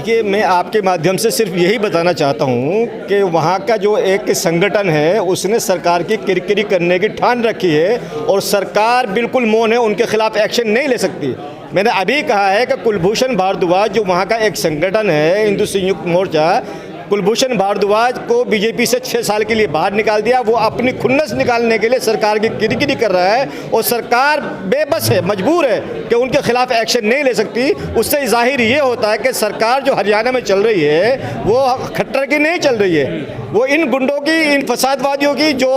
देखिए, मैं आपके माध्यम से सिर्फ यही बताना चाहता हूँ कि वहाँ का जो एक संगठन है उसने सरकार की किरकिरी करने की ठान रखी है और सरकार बिल्कुल मौन है, उनके खिलाफ एक्शन नहीं ले सकती। मैंने अभी कहा है कि कुलभूषण भारद्वाज जो वहाँ का एक संगठन है हिंदू संयुक्त मोर्चा, कुलभूषण भारद्वाज को बीजेपी से 6 साल के लिए बाहर निकाल दिया। वो अपनी खुन्नस निकालने के लिए सरकार की किरकिरी कर रहा है और सरकार बेबस है, मजबूर है कि उनके खिलाफ एक्शन नहीं ले सकती। उससे जाहिर ये होता है कि सरकार जो हरियाणा में चल रही है वो खट्टर की नहीं चल रही है, वो इन गुंडों की, इन फसादवादियों की जो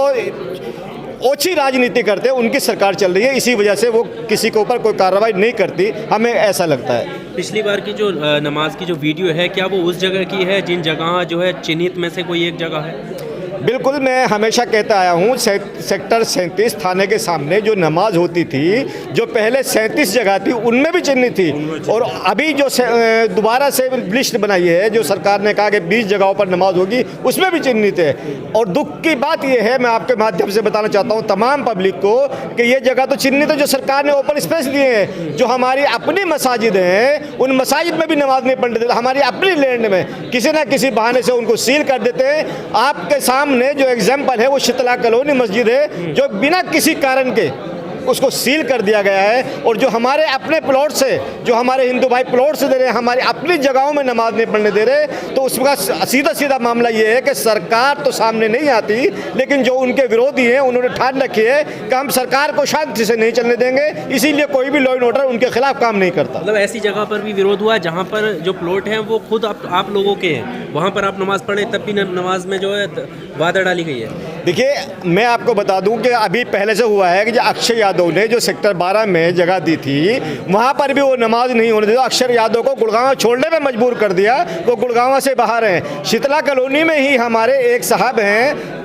ओछी राजनीति करते हैं उनकी सरकार चल रही है। इसी वजह से वो किसी के ऊपर कोई कार्रवाई नहीं करती, हमें ऐसा लगता है। पिछली बार की जो नमाज की जो वीडियो है, क्या वो उस जगह की है जिन जगह जो है चिन्हित में से कोई एक जगह है? बिल्कुल, मैं हमेशा कहता आया हूँ सेक्टर 37 थाने के सामने जो नमाज होती थी, जो पहले 37 जगह थी उनमें भी चिन्हित थी और अभी जो दोबारा से लिस्ट बनाई है जो सरकार ने कहा कि 20 जगहों पर नमाज होगी उसमें भी चिन्हित है। और दुख की बात यह है, मैं आपके माध्यम से बताना चाहता हूँ तमाम पब्लिक को कि ये जगह तो चिन्हित है जो सरकार ने ओपन स्पेस दिए हैं। जो हमारी अपनी मसाजिद हैं उन मसाजिद में भी नमाज नहीं पढ़ने देते, हमारी अपनी लैंड में किसी न किसी बहाने से उनको सील कर देते हैं। आपके सामने जो एग्जाम्पल है वो शीतला कॉलोनी मस्जिद है जो बिना किसी कारण के उसको सील कर दिया गया है और जो हमारे अपने प्लॉट से, जो हमारे हिंदू भाई प्लॉट से दे रहे हैं, हमारी अपनी जगहों में नमाज नहीं पढ़ने दे रहे, तो उसका सीधा सीधा मामला ये है कि सरकार तो सामने नहीं आती, लेकिन जो उनके विरोधी हैं उन्होंने ठान रखी है कि हम सरकार को शांति से नहीं चलने देंगे, इसीलिए कोई भी लॉ एंड ऑर्डर उनके खिलाफ काम नहीं करता। मतलब ऐसी जगह पर भी विरोध हुआ जहाँ पर जो प्लॉट हैं वो खुद आप लोगों के हैं, वहाँ पर आप नमाज पढ़ें तब भी नमाज में जो है बाधा डाली गई है। देखिए, मैं आपको बता दूं कि अभी पहले से हुआ है कि जो अक्षय यादव ने जो सेक्टर 12 में जगह दी थी वहाँ पर भी वो नमाज नहीं होने दी। अक्षय यादव को गुड़गांव छोड़ने में मजबूर कर दिया, वो गुड़गांव से बाहर हैं। शीतला कॉलोनी में ही हमारे एक साहब हैं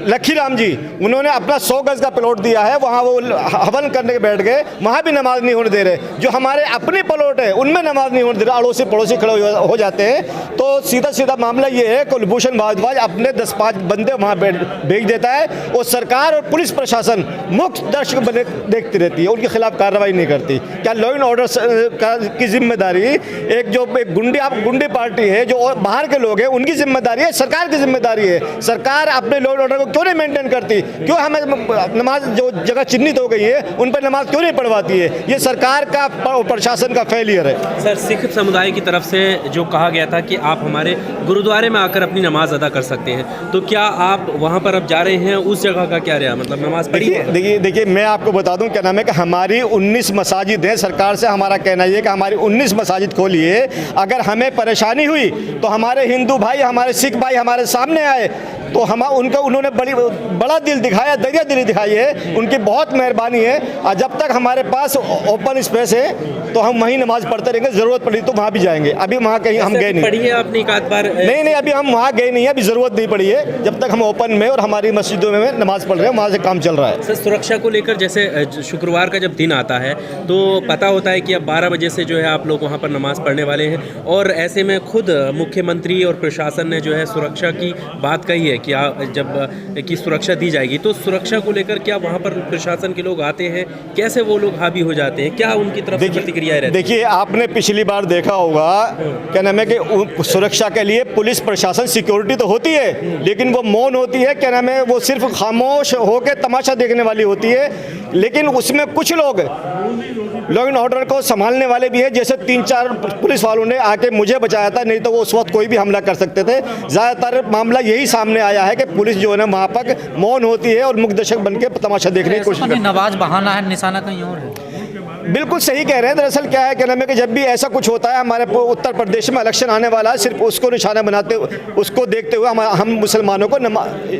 लखी राम जी, उन्होंने अपना 100 गज का प्लॉट दिया है, वहाँ वो हवन करने के बैठ गए, वहाँ भी नमाज नहीं होने दे रहे। जो हमारे अपने प्लॉट है उनमें नमाज नहीं होने दे रहे, अड़ोसी पड़ोसी खड़े हो जाते हैं। तो सीधा सीधा मामला ये है, कुलभूषण भारद्वाज अपने 10-5 बंदे वहाँ भेज देता है और सरकार और पुलिस प्रशासन मुक्त दर्शक बने देखती रहती है, उनके खिलाफ कार्रवाई नहीं करती। क्या लॉ एंड ऑर्डर की जिम्मेदारी एक गुंडी पार्टी है, जो बाहर के लोग हैं, उनकी जिम्मेदारी है, सरकार की जिम्मेदारी है। सरकार अपने लॉ एंड ऑर्डर को क्यों नहीं मेंटेन करती? क्यों हमें नमाज जो जगह चिन्हित हो गई है उन पर नमाज क्यों नहीं पढ़वाती है? ये सरकार का और प्रशासन का फेलियर है। सर, सिख समुदाय की तरफ से जो कहा गया था कि आप हमारे गुरुद्वारे में आकर अपनी नमाज अदा कर सकते हैं, तो क्या आप वहाँ पर अब जा रहे हैं? उस जगह का क्या रहा, मतलब नमाज पढ़ी? देखिए, मैं आपको बता दूं क्या नाम है कि हमारी 19 मसाजिद हैं। सरकार से हमारा कहना ये कि हमारी 19 मसाजिद खोलिए। अगर हमें परेशानी हुई तो हमारे हिंदू भाई, हमारे सिख भाई हमारे सामने आए, तो उन्होंने बड़ा दिल दिखाया, दरिया दिली दिखाई है, उनकी बहुत मेहरबानी है। और जब तक हमारे पास ओपन स्पेस है तो हम वहीं नमाज पढ़ते रहेंगे, ज़रूरत पड़ी तो वहाँ भी जाएंगे। अभी वहाँ कहीं हम गए नहीं। पढ़ी है आपने एक आध बार? नहीं, अभी हम वहाँ गए नहीं है, अभी ज़रूरत नहीं पड़ी है। जब तक हम ओपन में और हमारी मस्जिदों में नमाज पढ़ रहे हैं, वहाँ से काम चल रहा है। सर, सुरक्षा को लेकर जैसे शुक्रवार का जब दिन आता है तो पता होता है कि अब 12 बजे से जो है आप लोग वहाँ पर नमाज पढ़ने वाले हैं, और ऐसे में खुद मुख्यमंत्री और प्रशासन ने जो है सुरक्षा की बात कही है कि जब की सुरक्षा दी जाएगी, तो सुरक्षा को लेकर क्या वहाँ पर प्रशासन के लोग आते हैं, कैसे वो लोग हावी हो जाते हैं, क्या उनकी तरफ से प्रतिक्रियाएं रहती हैं? देखिए, आपने पिछली बार देखा होगा क्या नाम है कि सुरक्षा के लिए पुलिस प्रशासन सिक्योरिटी तो होती है, लेकिन वो मौन होती है। क्या नाम है, वो सिर्फ खामोश होकर तमाशा देखने वाली होती है। लेकिन उसमें कुछ लोग लॉ एंड ऑर्डर को संभालने वाले भी हैं। जैसे 3-4 पुलिस वालों ने आके मुझे बचाया था, नहीं तो वो उस वक्त कोई भी हमला कर सकते थे। ज़्यादातर मामला यही सामने आया है कि पुलिस जो है ना वहाँ पर मौन होती है और मुक्त दर्शक बन के तमाशा देखने की कोशिश करती है। नमाज बहाना है, निशाना कहीं और है। बिल्कुल सही कह रहे हैं। दरअसल क्या है, क्या नाम है कि जब भी ऐसा कुछ होता है, हमारे उत्तर प्रदेश में इलेक्शन आने वाला है, सिर्फ उसको निशाना बनाते, उसको देखते हुए हम मुसलमानों को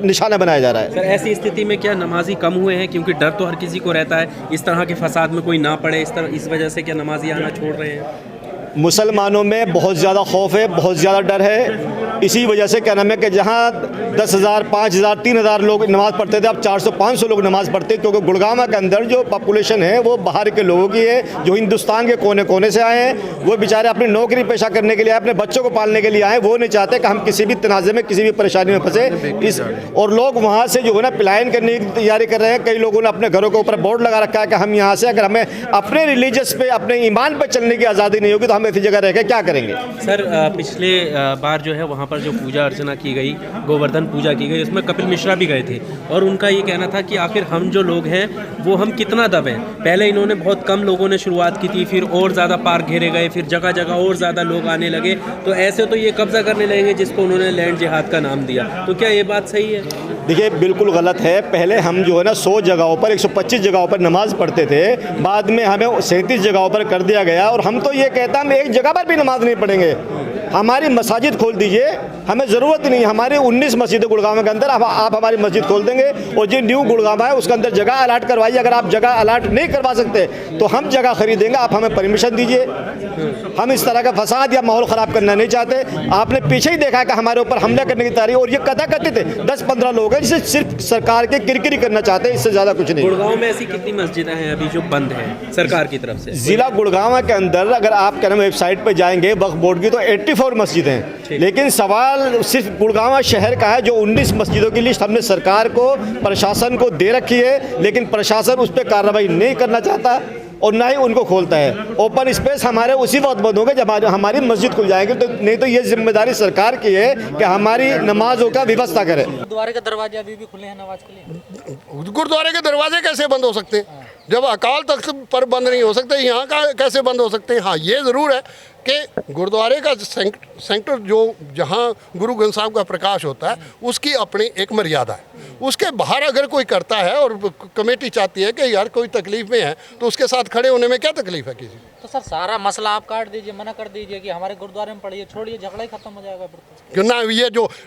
निशाना बनाया जा रहा है। सर, ऐसी स्थिति में क्या नमाजी कम हुए हैं? क्योंकि डर तो हर किसी को रहता है इस तरह के फसाद में कोई ना पड़े, इस वजह से क्या नमाजी आना छोड़ रहे हैं? मुसलमानों में बहुत ज़्यादा खौफ है, बहुत ज़्यादा डर है। इसी वजह से क्या नाम है कि जहाँ 10,000, 5,000, 3,000 लोग नमाज़ पढ़ते थे, अब 400-500 लोग नमाज़ पढ़ते हैं, क्योंकि गुड़गांव के अंदर जो पॉपुलेशन है वो बाहर के लोगों की है, जो हिंदुस्तान के कोने कोने से आए हैं। वो बेचारे अपनी नौकरी पेशा करने के लिए, अपने बच्चों को पालने के लिए आए। वो नहीं चाहते कि हम किसी भी तनाज़े में, किसी भी परेशानी में फंसे। और लोग वहाँ से जो है ना पलायन करने की तैयारी कर रहे हैं। कई लोगों ने अपने घरों के ऊपर बोर्ड लगा रखा है कि हम यहाँ से, अगर हमें अपने रिलीजियस पे, अपने ईमान पर चलने की आज़ादी नहीं होगी तो हम ऐसी जगह रह के क्या करेंगे। सर पिछले बार जो है वहाँ पर जो पूजा अर्चना की गई, गोवर्धन पूजा की गई, उसमें कपिल मिश्रा भी गए थे और उनका ये कहना था कि आखिर हम जो लोग हैं वो हम कितना दबें। पहले इन्होंने बहुत कम लोगों ने शुरुआत की थी, फिर और ज़्यादा पार्क घेरे गए, फिर जगह जगह और ज़्यादा लोग आने लगे, तो ऐसे तो ये कब्जा करने लगेंगे जिसको उन्होंने लैंड जिहाद का नाम दिया। तो क्या ये बात सही है? देखिए बिल्कुल गलत है। पहले हम जो है ना 100 जगहों पर 125 जगहों पर नमाज़ पढ़ते थे, बाद में हमें 37 जगहों पर कर दिया गया और हम तो ये कहता हम एक जगह पर भी नमाज नहीं पढ़ेंगे। हमारी मसाजिद खोल दीजिए, हमें ज़रूरत नहीं। हमारे 19 मस्जिद गुड़गांव के अंदर आप हमारी मस्जिद खोल देंगे और जो न्यू गुड़गांव है उसके अंदर जगह अलाट करवाइए। अगर आप जगह अलाट नहीं करवा सकते तो हम जगह खरीदेंगे, आप हमें परमिशन दीजिए। हम इस तरह का फसाद या माहौल ख़राब करना नहीं चाहते। आपने पीछे ही देखा कि हमारे ऊपर हमला करने की तैयारी, और ये कथाकथित थे 10-15 लोग हैं जिसे सिर्फ सरकार के किरकिरी करना चाहते हैं, इससे ज़्यादा कुछ नहीं। गुड़गांव में ऐसी कितनी मस्जिदें हैं अभी जो बंद हैं सरकार की तरफ से? ज़िला गुड़गांव के अंदर अगर आप क्या नाम वेबसाइट पर जाएंगे वक्फ बोर्ड की तो 84 मस्जिदें हैं, लेकिन सवाल सिर्फ गुड़गांव शहर का है। जो 19 मस्जिदों की लिस्ट हमने सरकार को, प्रशासन को दे रखी है, लेकिन प्रशासन उस पर कार्रवाई नहीं करना चाहता और ना ही उनको खोलता है। ओपन स्पेस हमारे उसी वक्त बंद होंगे जब हमारी मस्जिद खुल जाएगी, तो नहीं तो ये जिम्मेदारी सरकार की है कि हमारी नमाजों का व्यवस्था करे। गुरुद्वारे के दरवाजे अभी भी खुले हैं नमाज के लिए? गुरुद्वारे के दरवाजे कैसे बंद हो सकते हैं जब अकाल तख्त पर बंद नहीं हो सकते, यहाँ का कैसे बंद हो सकते हैं? हाँ ये ज़रूर है कि गुरुद्वारे का सेंटर जो जहाँ गुरु ग्रंथ साहब का प्रकाश होता है उसकी अपनी एक मर्यादा है। उसके बाहर अगर कोई करता है और कमेटी चाहती है कि यार कोई तकलीफ में है तो उसके साथ खड़े होने में क्या तकलीफ है किसी को? तो सर सारा मसला आप काट दीजिए, मना कर दीजिए कि हमारे गुरुद्वारे में पढ़िए, छोड़िए, झगड़ा ही खत्म हो जाएगा फिर तो। क्यों ना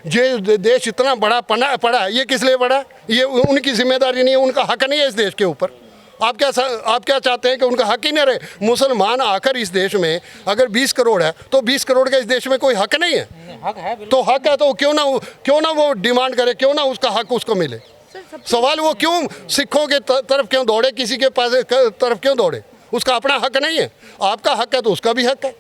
ये देश इतना बड़ा पड़ा है, ये किस लिए बड़ा है? ये उनकी जिम्मेदारी नहीं है, उनका हक नहीं है इस देश के ऊपर। आप क्या चाहते हैं कि उनका हक ही नहीं रहे? मुसलमान आकर इस देश में अगर 20 करोड़ है तो 20 करोड़ का इस देश में कोई हक नहीं है? हक है, तो हक है तो क्यों ना वो डिमांड करे, क्यों ना उसका हक उसको मिले। सवाल वो क्यों सिखों के तरफ क्यों दौड़े, किसी के पास तरफ क्यों दौड़े? उसका अपना हक नहीं है? आपका हक है तो उसका भी हक है,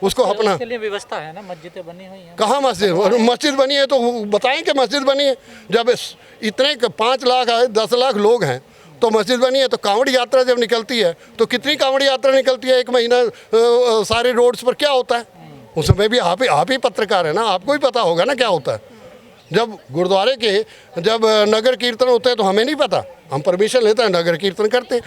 उसको अपना। इसके लिए व्यवस्था है ना, मस्जिदें बनी हुई हैं। कहाँ मस्जिद बनी है? तो बताएं कि मस्जिद बनी है। जब इतने 5 लाख 10 लाख लोग हैं तो मस्जिद बनी है। तो कांवड़ यात्रा जब निकलती है तो कितनी कांवड़ यात्रा निकलती है? 1 महीना सारे रोड्स पर क्या होता है? उसमें भी आप ही पत्रकार है ना, आपको ही पता होगा ना क्या होता है। जब गुरुद्वारे के जब नगर कीर्तन होते हैं तो हमें नहीं पता, हम परमिशन लेते हैं, नगर कीर्तन करते हैं।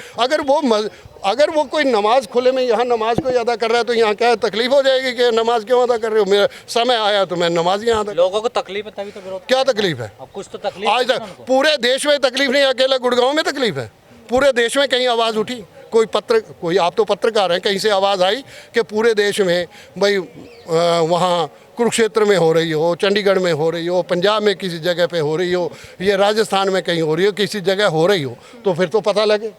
अगर वो कोई नमाज खुले में यहाँ नमाज को अदा कर रहा है तो यहाँ क्या तकलीफ हो जाएगी कि नमाज क्यों अदा कर रहे हो? मेरा समय आया तो मैं नमाज यहाँ अदा। लोगों को तकलीफ है तभी तो विरोध। क्या तकलीफ है? अब कुछ तो तकलीफ आज है ना तक उनको। पूरे देश में तकलीफ नहीं, अकेला गुड़गांव में तकलीफ है। पूरे देश में कहीं आवाज़ उठी? कोई आप तो पत्रकार हैं, कहीं से आवाज़ आई कि पूरे देश में भाई वहाँ कुरुक्षेत्र में हो रही हो, चंडीगढ़ में हो रही हो, पंजाब में किसी जगह पे हो रही हो, ये राजस्थान में कहीं हो रही हो, किसी जगह हो रही हो, तो फिर तो पता लगे।